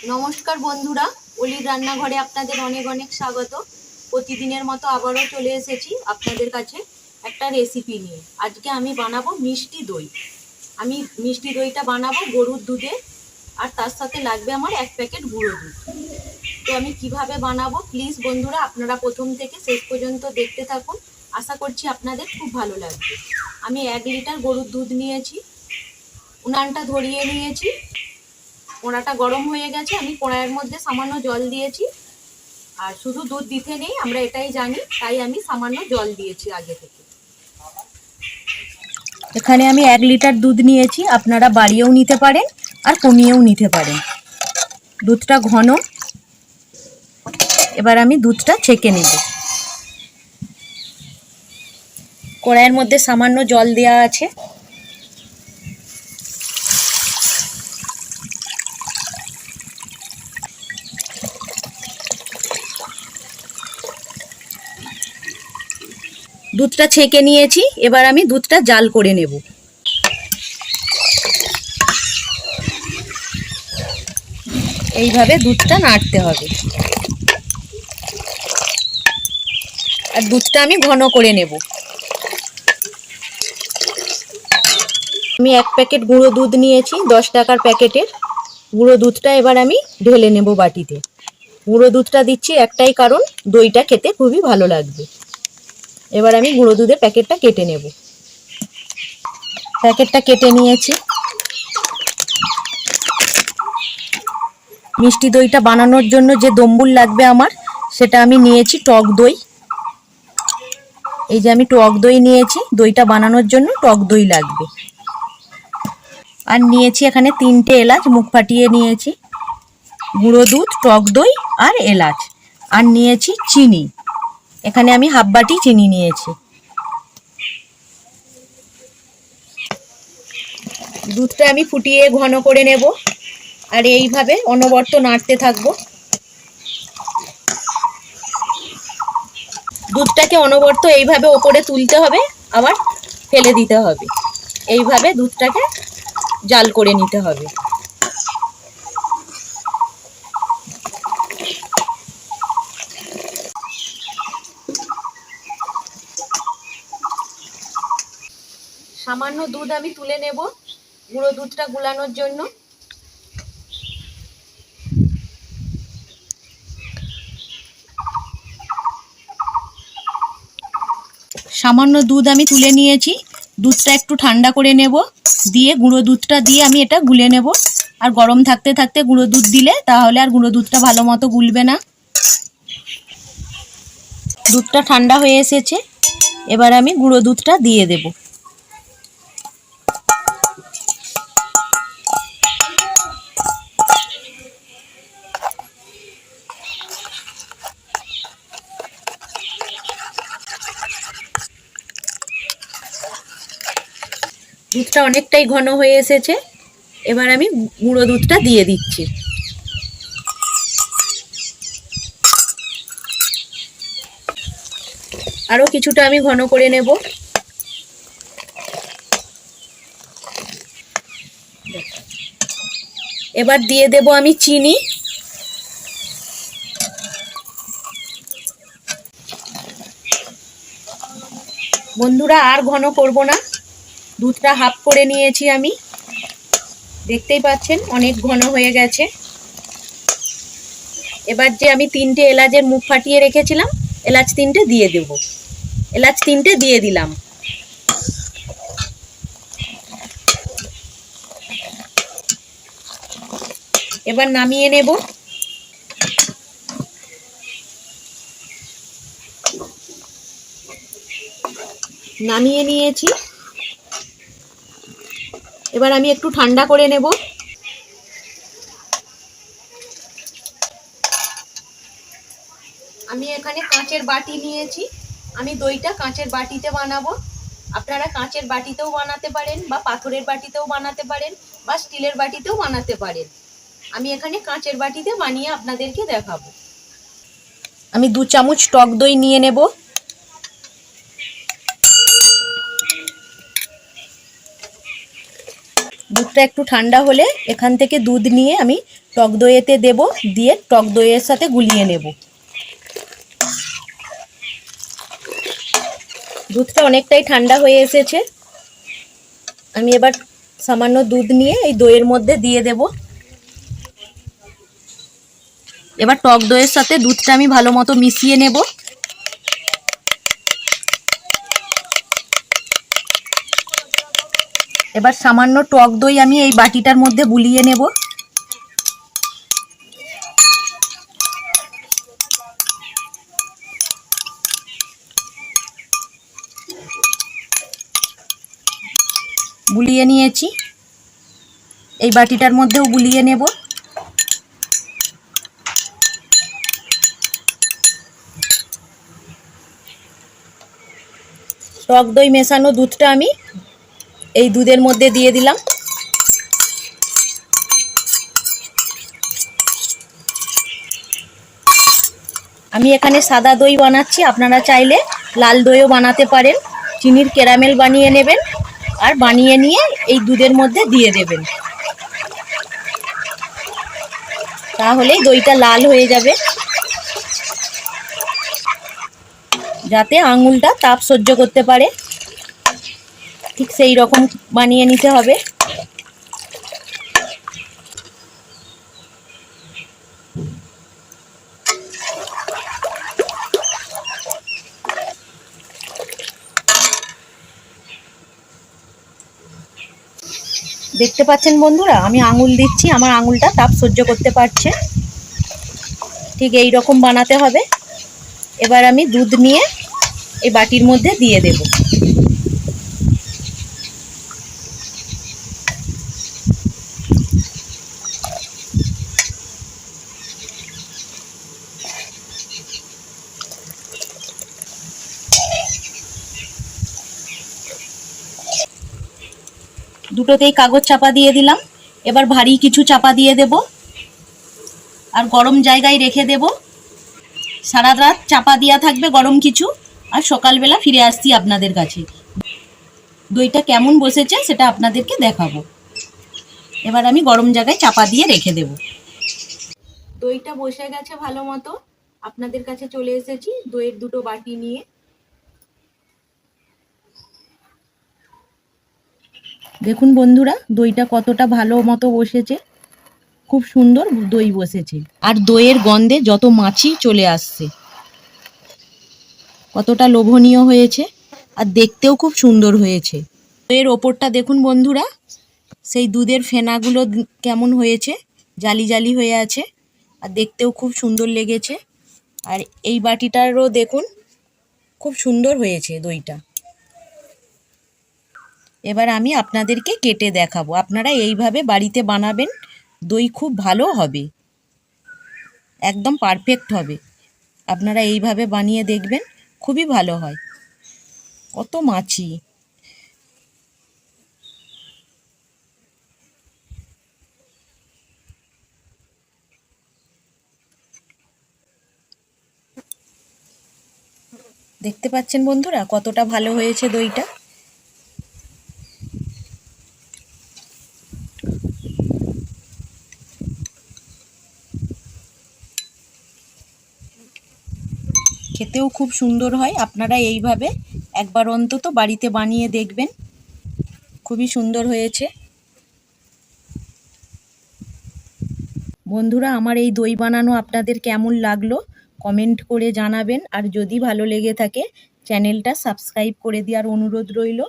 নমস্কার বন্ধুরা, অলির রান্নাঘরে আপনাদের অনেক অনেক স্বাগত। প্রতিদিনের মতো আবারও চলে এসেছি আপনাদের কাছে একটা রেসিপি নিয়ে। আজকে আমি বানাবো মিষ্টি দই। আমি মিষ্টি দইটা বানাবো গরুর দুধে, আর তার সাথে লাগবে আমার 1 প্যাকেট গুঁড়ো দুধ। তো আমি কিভাবে বানাবো প্লিজ বন্ধুরা আপনারা প্রথম থেকে শেষ পর্যন্ত দেখতে থাকুন। আশা করছি আপনাদের খুব ভালো লাগবে। আমি 1 লিটার গরুর দুধ নিয়েছি, উনানটা ধরিয়ে নিয়েছি, কড়াটা গরম হয়ে গেছে। আমি কড়াইয়ের মধ্যে সামান্য জল দিয়েছি, আর শুধু দুধ দিতে নেই আমরা এটাই জানি, তাই আমি সামান্য জল দিয়েছি আগে থেকে। এখানে আমি 1 লিটার দুধ নিয়েছি, আপনারা বাড়িয়েও নিতে পারেন আর কমিয়েও নিতে পারেন। দুধটা ঘন। এবার আমি দুধটা ছেঁকে নেব। কড়াইয়ের মধ্যে সামান্য জল দেওয়া আছে। দুধটা ছেঁকে নিয়েছি, এবার আমি দুধটা জাল করে নেব। এইভাবে দুধটা নাড়তে হবে, আর দুধটা আমি ঘন করে নেব। আমি 1 প্যাকেট গুঁড়ো দুধ নিয়েছি, 10 টাকার প্যাকেটের গুঁড়ো দুধটা এবার আমি ঢেলে নেব বাটিতে। গুঁড়ো দুধটা দিচ্ছি একটাই কারণ, দইটা খেতে খুবই ভালো লাগবে। এবার আমি গুঁড়ো দুধের প্যাকেটটা কেটে নেব। প্যাকেটটা কেটে নিয়েছি। মিষ্টি দইটা বানানোর জন্য যে দম্বুল লাগবে আমার, সেটা আমি নিয়েছি টক দই। এই যে আমি টক দই নিয়েছি, দইটা বানানোর জন্য টক দই লাগবে। আর নিয়েছি এখানে 3টে এলাচ মুখ ফাটিয়ে নিয়েছি, গুঁড়ো দুধ, টক দই আর এলাচ। আর নিয়েছি চিনি, এখানে আমি হাফ বাটি চিনি নিয়েছি। দুধটা আমি ফুটিয়ে ঘন করে নেব, আর এইভাবে অনবরত নাড়তে থাকবো। দুধটাকে অনবরত এইভাবে ওপরে তুলতে হবে, আবার ফেলে দিতে হবে। এইভাবে দুধটাকে জাল করে নিতে হবে। সামান্য দুধ আমি তুলে নেব গুঁড়ো দুধটা গুলানোর জন্য। সামান্য দুধ আমি তুলে নিয়েছি, দুধটা একটু ঠান্ডা করে নেব, দিয়ে গুঁড়ো দুধটা দিয়ে আমি এটা গুলে নেব। আর গরম থাকতে থাকতে গুঁড়ো দুধ দিলে তাহলে আর গুঁড়ো দুধটা ভালো মতো গুলবে না। দুধটা ঠান্ডা হয়ে এসেছে, এবার আমি গুঁড়ো দুধটা দিয়ে দেব। দুধটা অনেকটাই ঘন হয়ে এসেছে, এবার আমি গুঁড়ো দুধটা দিয়ে দিচ্ছি। আরও কিছুটা আমি ঘন করে নেব। এবার দিয়ে দেব আমি চিনি। বন্ধুরা আর ঘন করব না, দুধটা হাফ করে নিয়েছি আমি, দেখতেই পাচ্ছেন অনেক ঘন হয়ে গেছে। এবার যে আমি 3টে এলাচের মুখ ফাটিয়ে রেখেছিলাম, এলাচ 3টে দিয়ে দেব। এলাচ 3টে দিয়ে দিলাম। এবার নামিয়ে নেব। নামিয়ে নিয়েছি, এবার আমি একটু ঠান্ডা করে নেব। আমি এখানে কাঁচের বাটি নিয়েছি, আমি দইটা কাঁচের বাটিতে বানাবো। আপনারা কাঁচের বাটিতেও বানাতে পারেন, বা পাথরের বাটিতেও বানাতে পারেন, বা স্টিলের বাটিতেও বানাতে পারেন। আমি এখানে কাঁচের বাটিতে বানিয়ে আপনাদেরকে দেখাবো। আমি 2 চামচ টক দই নিয়ে নেব। দু দুধটা একটু ঠান্ডা হলে এখান থেকে দুধ নিয়ে আমি টক দইয়েতে দেব, দিয়ে টক দইয়ের সাথে গুলিয়ে নেব। দুধটা অনেকটাই ঠান্ডা হয়ে এসেছে। আমি এবার সামান্য দুধ নিয়ে এই দইয়ের মধ্যে দিয়ে দেব। এবার টক দইয়ের সাথে দুধটা আমি ভালো মতো মিশিয়ে নেব। এবার সামান্য টক দই আমি এই বাটিটার মধ্যে বুলিয়ে নেব। বুলিয়ে নিয়েছি, এই বাটিটার মধ্যেও বুলিয়ে নেব। টক দই মেশানো দুধটা আমি এই দুধের মধ্যে দিয়ে দিলাম। আমি এখানে সাদা দই বানাচ্ছি, আপনারা চাইলে লাল দইও বানাতে পারেন। চিনির ক্যারামেল বানিয়ে নেবেন আর বানিয়ে নিয়ে এই দুধের মধ্যে দিয়ে দেবেন, তাহলেই দইটা লাল হয়ে যাবে। যাতে আঙুলটা তাপ সহ্য করতে পারে, ঠিক সেই রকম বানিয়ে নিতে হবে। দেখতে পাচ্ছেন বন্ধুরা, আমি আঙুল দিচ্ছি, আমার আঙুলটা তাপ সহ্য করতে পারছে। ঠিক এই রকম বানাতে হবে। এবার আমি দুধ নিয়ে এই বাটির মধ্যে দিয়ে দেব। দুটোতেই কাগজ চাপা দিয়ে দিলাম। এবার ভারী কিছু চাপা দিয়ে দেব আর গরম জায়গায় রেখে দেব। সারা রাত চাপা দেওয়া থাকবে গরম কিছু, আর সকালবেলা ফিরে আসছি আপনাদের কাছে। দইটা কেমন বসেছে সেটা আপনাদেরকে দেখাবো। এবার আমি গরম জায়গায় চাপা দিয়ে রেখে দেব। দইটা বসে গেছে ভালো মতো, আপনাদের কাছে চলে এসেছি দইয়ের দুটো বাটি নিয়ে। দেখুন বন্ধুরা, দইটা কতটা ভালো মতো বসেছে, খুব সুন্দর দই বসেছে। আর দইয়ের গন্ধে যত মাছি চলে আসছে, কতটা লোভনীয় হয়েছে আর দেখতেও খুব সুন্দর হয়েছে। দইয়ের ওপরটা দেখুন বন্ধুরা, সেই দুধের ফেনাগুলো কেমন হয়েছে, জালি জালি হয়ে আছে, আর দেখতেও খুব সুন্দর লেগেছে। আর এই বাটিটারও দেখুন খুব সুন্দর হয়েছে দইটা। এবার আমি আপনাদেরকে কেটে দেখাবো, আপনারা এইভাবে বাড়িতে বানাবেন, দই খুব ভালো হবে, একদম পারফেক্ট হবে। আপনারা এইভাবে বানিয়ে দেখবেন, খুবই ভালো হয়। কত মাছি! দেখতে পাচ্ছেন বন্ধুরা কতটা ভালো হয়েছে দইটা। খেতেও খুব সুন্দর হয়। আপনারা এইভাবে একবার অন্তত বাড়িতে বানিয়ে দেখবেন, খুবই সুন্দর হয়েছে। বন্ধুরা, আমার এই দই বানানো আপনাদের কেমন লাগলো কমেন্ট করে জানাবেন। আর যদি ভালো লেগে থাকে চ্যানেলটা সাবস্ক্রাইব করে দেওয়ার অনুরোধ রইল।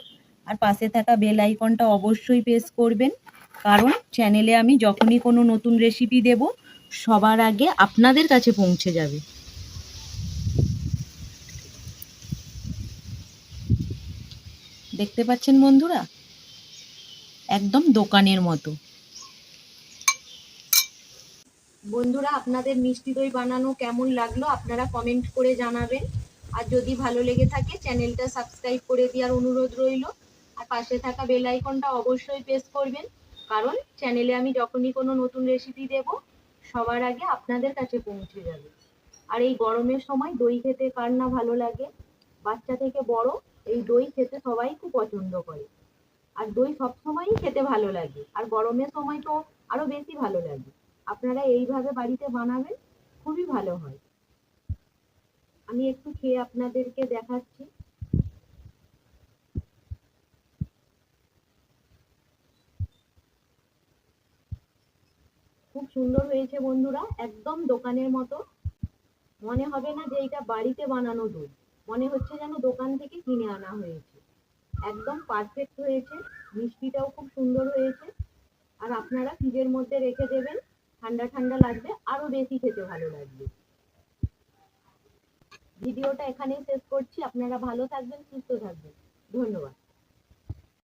আর পাশে থাকা বেল আইকনটা অবশ্যই প্রেস করবেন, কারণ চ্যানেলে আমি যখনই কোনো নতুন রেসিপি দেব সবার আগে আপনাদের কাছে পৌঁছে যাবে। দেখতে পাচ্ছেন বন্ধুরা, একদম দোকানের মতো। বন্ধুরা, আপনাদের মিষ্টি দই বানানো কেমন লাগলো আপনারা কমেন্ট করে জানাবেন। আর যদি ভালো লেগে থাকে চ্যানেলটা সাবস্ক্রাইব করে দেওয়ার অনুরোধ রইল। আর পাশে থাকা বেল আইকনটা অবশ্যই প্রেস করবেন, কারণ চ্যানেলে আমি যখনই কোনো নতুন রেসিপি দেব সবার আগে আপনাদের কাছে পৌঁছে যাবে। আর এই গরমের সময় দই খেতে কার না ভালো লাগে, বাচ্চা থেকে বড় এই দই খেতে সবাই খুব পছন্দ করে। আর দই সবসময়ই খেতে ভালো লাগে, আর গরমের সময় তো আরো বেশি ভালো লাগে। আপনারা এইভাবে বাড়িতে বানাবেন, খুবই ভালো হয়। আমি একটু খেয়ে আপনাদেরকে দেখাচ্ছি। খুব সুন্দর হয়েছে বন্ধুরা, একদম দোকানের মতো। মনে হবে না যে এটা বাড়িতে বানানো দই, মনে হচ্ছে যেন দোকান থেকে কিনে আনা হয়েছে। একদম পারফেক্ট হয়েছে, মিষ্টিটাও খুব সুন্দর হয়েছে। আর আপনারা ফ্রিজের মধ্যে রেখে দেবেন, ঠান্ডা ঠান্ডা লাগবে, আরো বেশি খেতে ভালো লাগবে। ভিডিওটা এখানেই শেষ করছি। আপনারা ভালো থাকবেন, সুস্থ থাকবেন। ধন্যবাদ।